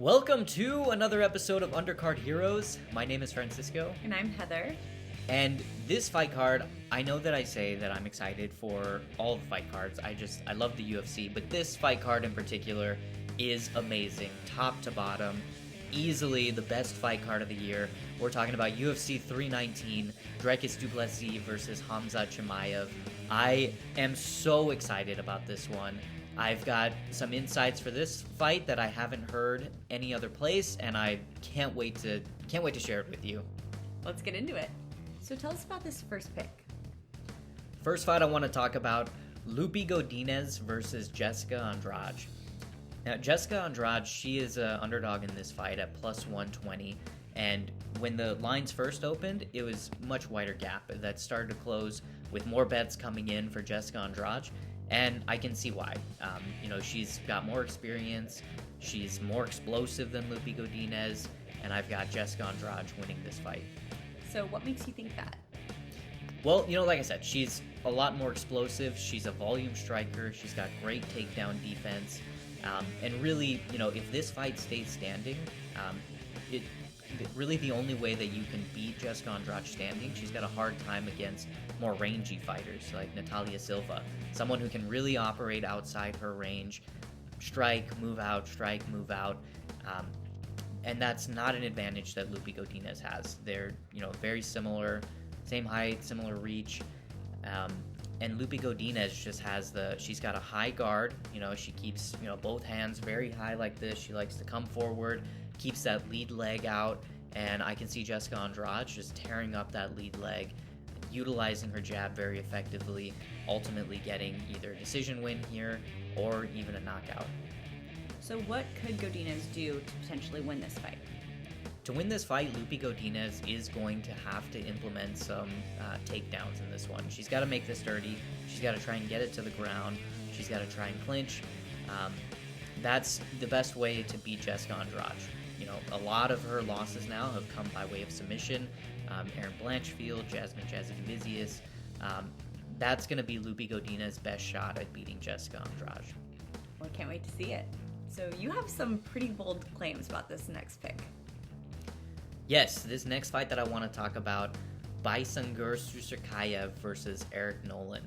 Welcome to another episode of Undercard Heroes. My name is Francisco. And I'm Heather. And this fight card, I know that I say that I'm excited for all the fight cards. I love the UFC, but this fight card in particular is amazing, top to bottom. Easily the best fight card of the year. We're talking about UFC 319, Dricus Du Plessis versus Khamzat Chimaev. I am so excited about this one. I've got some insights for this fight that I haven't heard any other place, and I can't wait to share it with you. Let's get into it. So tell us about this first pick. First fight I want to talk about, Lupo Godinez versus Jessica Andrade. Now, Jessica Andrade, she is an underdog in this fight at plus 120, and when the lines first opened, it was much wider gap that started to close with more bets coming in for Jessica Andrade. And I can see why. She's got more experience, she's more explosive than Lupo Godinez, and I've got Jessica Andrade winning this fight. So what makes you think that? Well, like I said, she's a lot more explosive, she's a volume striker, she's got great takedown defense, and really, if this fight stays standing, really the only way that you can beat Jessica Andrade standing, she's got a hard time against more rangy fighters like Natalia Silva, someone who can really operate outside her range, strike, move out, and that's not an advantage that Lupo Godinez has. They're very similar, same height, similar reach, and Lupo Godinez just has she's got a high guard. She keeps both hands very high like this. She likes to come forward, keeps that lead leg out, and I can see Jessica Andrade just tearing up that lead leg, utilizing her jab very effectively, ultimately getting either a decision win here or even a knockout. So what could Godinez do to potentially win this fight? To win this fight, Lupo Godinez is going to have to implement some takedowns in this one. She's got to make this dirty. She's got to try and get it to the ground. She's got to try and clinch. That's the best way to beat Jessica Andrade. A lot of her losses now have come by way of submission. Erin Blanchfield, Jasmine Jasudavicius. That's going to be Lupo Godinez's best shot at beating Jessica Andrade. Well, I can't wait to see it. So you have some pretty bold claims about this next pick. Yes, this next fight that I want to talk about, Baisangur Susurkaev versus Eric Nolan.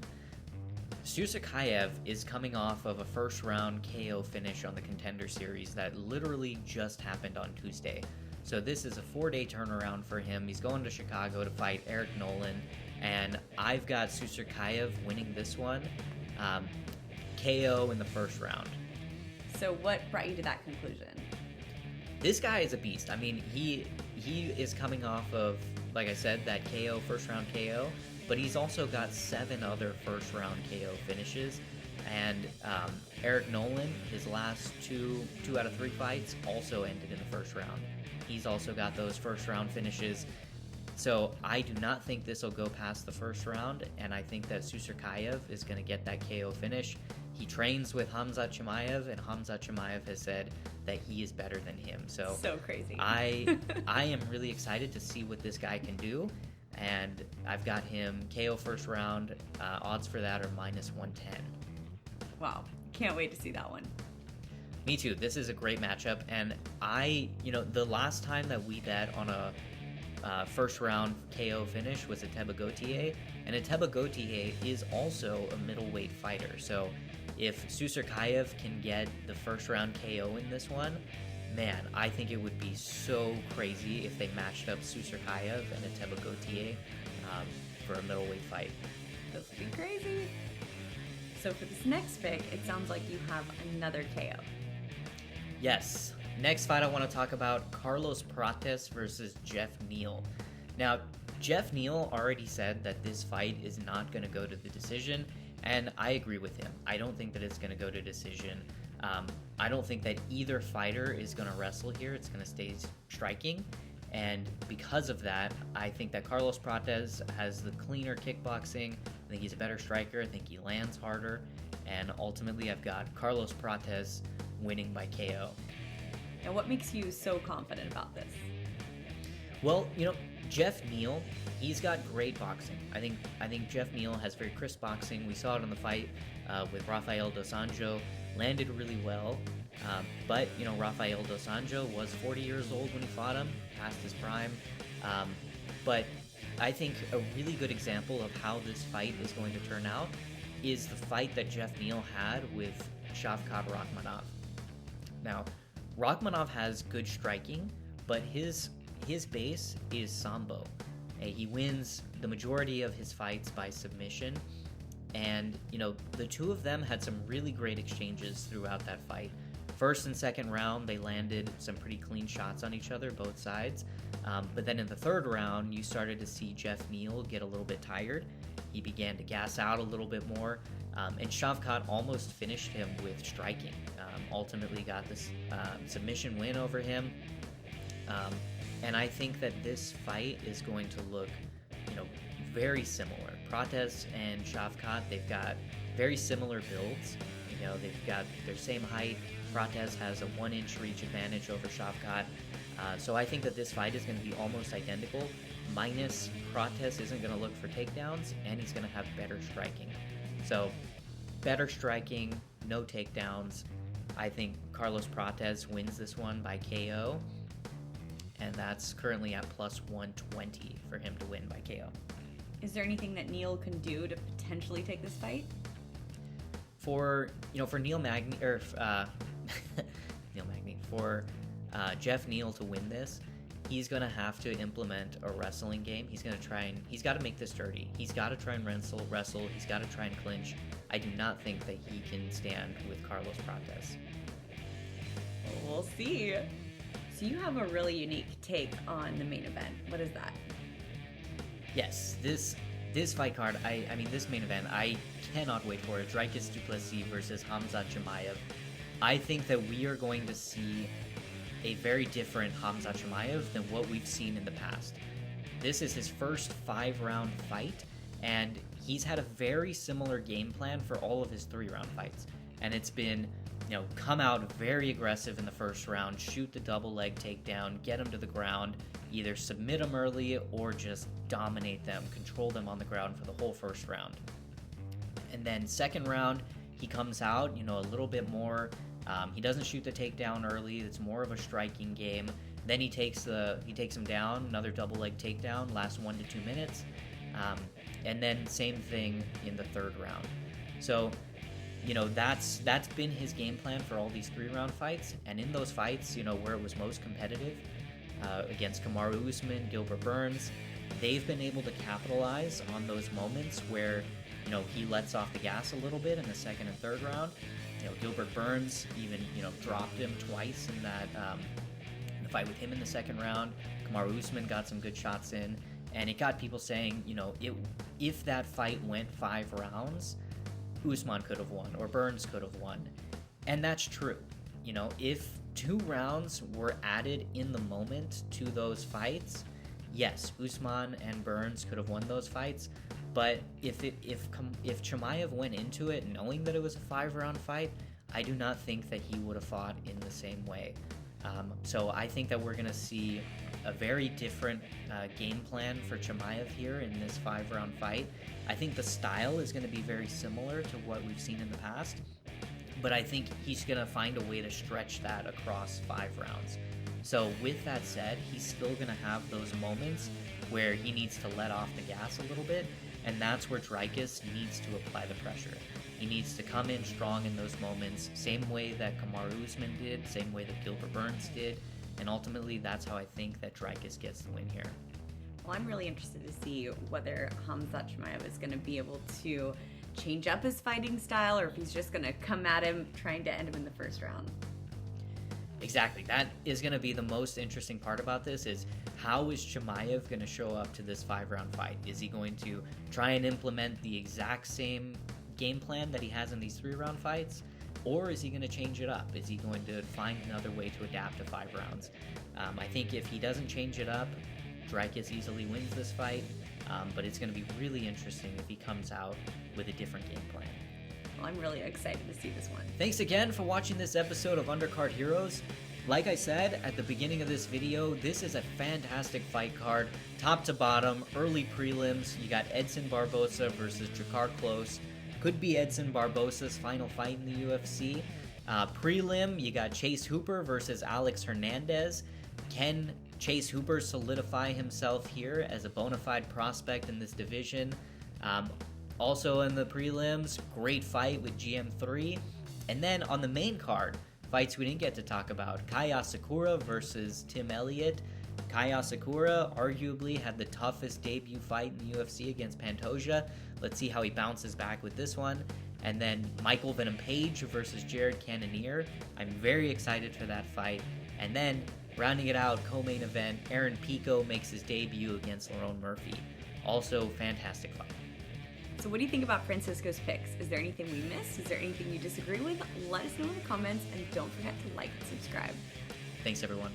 Susurkaev is coming off of a first-round KO finish on the Contender Series that literally just happened on Tuesday. So this is a 4-day turnaround for him. He's going to Chicago to fight Eric Nolan, and I've got Susurkaev winning this one, KO in the first round. So what brought you to that conclusion? This guy is a beast. I mean, he is coming off of, like I said, that KO, first-round KO, but he's also got 7 other first-round KO finishes. And Eric Nolan, his last two out of 3 fights, also ended in the first round. He's also got those first-round finishes. So I do not think this will go past the first round, and I think that Susurkaev is going to get that KO finish. He trains with Khamzat Chimaev, and Khamzat Chimaev has said that he is better than him. So crazy. I am really excited to see what this guy can do. And I've got him KO first round. Odds for that are minus 110. Wow. Can't wait to see that one. Me too. This is a great matchup. And the last time that we bet on a first round KO finish was Ateba Gautier. And Ateba Gautier is also a middleweight fighter. So if Susurkaev can get the first round KO in this one, man, I think it would be so crazy if they matched up Susurkaev and Ateba Gautier for a middleweight fight. This would be crazy. So for this next pick, it sounds like you have another KO. Yes. Next fight I want to talk about, Carlos Prates versus Jeff Neal. Now, Jeff Neal already said that this fight is not going to go to the decision, and I agree with him. I don't think that it's going to go to decision. I don't think that either fighter is going to wrestle here. It's going to stay striking. And because of that, I think that Carlos Prates has the cleaner kickboxing. I think he's a better striker. I think he lands harder. And ultimately, I've got Carlos Prates winning by KO. Now, what makes you so confident about this? Well, Jeff Neal, he's got great boxing. I think Jeff Neal has very crisp boxing. We saw it in the fight with Rafael Dos Anjos. Landed really well. But, Rafael Dos Anjos was 40 years old when he fought him, past his prime. But I think a really good example of how this fight is going to turn out is the fight that Geoff Neal had with Shavkat Rakhmonov. Now, Rakhmonov has good striking, but his base is sambo. He wins the majority of his fights by submission, and the two of them had some really great exchanges throughout that fight. First and second round, they landed some pretty clean shots on each other, both sides. But then in the third round, you started to see Geoff Neal get a little bit tired. He began to gas out a little bit more, and Shavkat almost finished him with striking. Ultimately got this submission win over him. And I think that this fight is going to look, very similar. Prates and Shavkat, they've got very similar builds. They've got their same height. Prates has a 1-inch reach advantage over Shavkat. So I think that this fight is going to be almost identical, minus Prates isn't going to look for takedowns, and he's going to have better striking. So better striking, no takedowns. I think Carlos Prates wins this one by KO, and that's currently at plus 120 for him to win by KO. Is there anything that Neal can do to potentially take this fight? For Neil Magny or Neil Magny for Geoff Neal to win this, he's gonna have to implement a wrestling game. He's got to make this dirty. He's got to try and wrestle. He's got to try and clinch. I do not think that he can stand with Carlos Prates. We'll see. So you have a really unique take on the main event. What is that? Yes, this fight card, this main event, I cannot wait for it. Dricus Du Plessis versus Khamzat Chimaev. I think that we are going to see a very different Khamzat Chimaev than what we've seen in the past. This is his first 5-round fight, and he's had a very similar game plan for all of his 3-round fights. And it's been, come out very aggressive in the first round, shoot the double leg takedown, get him to the ground, either submit them early or just dominate them, control them on the ground for the whole first round. And then second round, he comes out, a little bit more. He doesn't shoot the takedown early. It's more of a striking game. Then he takes him down, another double leg takedown, lasts 1 to 2 minutes. And then same thing in the third round. So, that's been his game plan for all these 3-round fights. And in those fights, where it was most competitive, against Kamaru Usman, Gilbert Burns, they've been able to capitalize on those moments where, he lets off the gas a little bit in the second and third round. Gilbert Burns even, dropped him twice in that the fight with him in the second round. Kamaru Usman got some good shots in, and it got people saying, if that fight went 5 rounds, Usman could have won, or Burns could have won. And that's true. If 2 rounds were added in the moment to those fights, yes, Usman and Burns could have won those fights. But if Chimaev went into it knowing that it was a 5-round fight, I do not think that he would have fought in the same way. So I think that we're going to see a very different game plan for Chimaev here in this 5-round fight. I think the style is going to be very similar to what we've seen in the past, but I think he's going to find a way to stretch that across 5 rounds. So with that said, he's still going to have those moments where he needs to let off the gas a little bit, and that's where Dricus needs to apply the pressure. He needs to come in strong in those moments, same way that Kamaru Usman did, same way that Gilbert Burns did, and ultimately that's how I think that Dricus gets the win here. Well, I'm really interested to see whether Khamzat Chimaev is going to be able to change up his fighting style, or if he's just going to come at him trying to end him in the first round. Exactly. That is going to be the most interesting part about this, is how is Chimaev going to show up to this 5-round fight? Is he going to try and implement the exact same game plan that he has in these 3-round fights? Or is he going to change it up? Is he going to find another way to adapt to 5 rounds? I think if he doesn't change it up, Dricus easily wins this fight, but it's going to be really interesting if he comes out with a different game plan. Well, I'm really excited to see this one. Thanks again for watching this episode of Undercard Heroes. Like I said at the beginning of this video, this is a fantastic fight card, top to bottom, early prelims. You got Edson Barbosa versus Drakkar Klose. Could be Edson Barbosa's final fight in the UFC. Prelim, you got Chase Hooper versus Alex Hernandez. Can Chase Hooper solidify himself here as a bona fide prospect in this division? Also in the prelims, great fight with GM3. And then on the main card, fights we didn't get to talk about, Kaya Sakura versus Tim Elliott. Kaya Sakura arguably had the toughest debut fight in the UFC against Pantoja. Let's see how he bounces back with this one. And then Michael Venom Page versus Jared Cannonier. I'm very excited for that fight. And then, rounding it out, co-main event, Aaron Pico makes his debut against Lerone Murphy. Also, fantastic fight. So what do you think about Francisco's picks? Is there anything we missed? Is there anything you disagree with? Let us know in the comments, and don't forget to like and subscribe. Thanks, everyone.